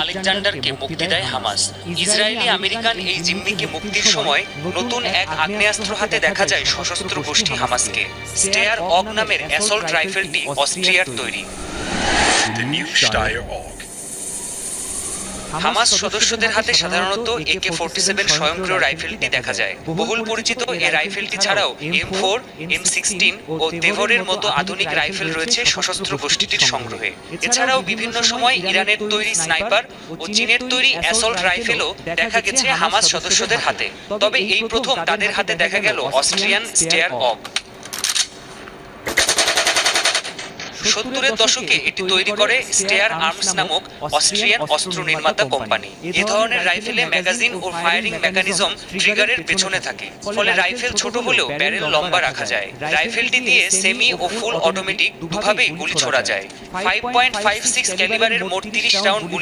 আলেকজান্ডারকে মুক্তি দেয় Hamas. Israeli American এই জিম্মিকে মুক্তির সময় নতুন এক আগ্নেয়াস্ত্র হাতে দেখা যায় সশস্ত্র গোষ্ঠী হামাসকে। স্টেয়ার অগ নামের অ্যাসল্ট রাইফেলটি অস্ট্রিয়ার তৈরি। হামাস সদস্যদের হাতে সাধারণত AK-47 স্বয়ংক্রিয় রাইফেলটি দেখা যায়। বহুল পরিচিত এই রাইফেলটি ছাড়াও M4, M16 ও তেভরের মতো আধুনিক রাইফেল রয়েছে সশস্ত্র গোষ্ঠীটির সংগ্রহে। এছাড়াও বিভিন্ন সময় ইরানের তৈরি স্নাইপার ও চীনের তৈরি অ্যাসল্ট রাইফেলও দেখা গেছে হামাস সদস্যদের হাতে। তবে এই প্রথম তাদের হাতে দেখা গেল অস্ট্রিয়ান স্টেয়ার অগ। 70-এর দশকে এটি তৈরি করে স্টেয়ার আর্মস নামক অস্ট্রিয়ান অস্ত্র নির্মাতা কোম্পানি। এ ধরনের রাইফেলে ম্যাগাজিন ও ফায়ারিং মেকানিজম ট্রিগারের পেছনে থাকে, ফলে রাইফেল ছোট হলেও ব্যারেল লম্বা রাখা যায়। রাইফেলটি দিয়ে সেমি ও ফুল অটোমেটিক দুভাবেই গুলি ছোড়া যায়। 5.56 ক্যালিবারের মোট 30 রাউন্ড গুলি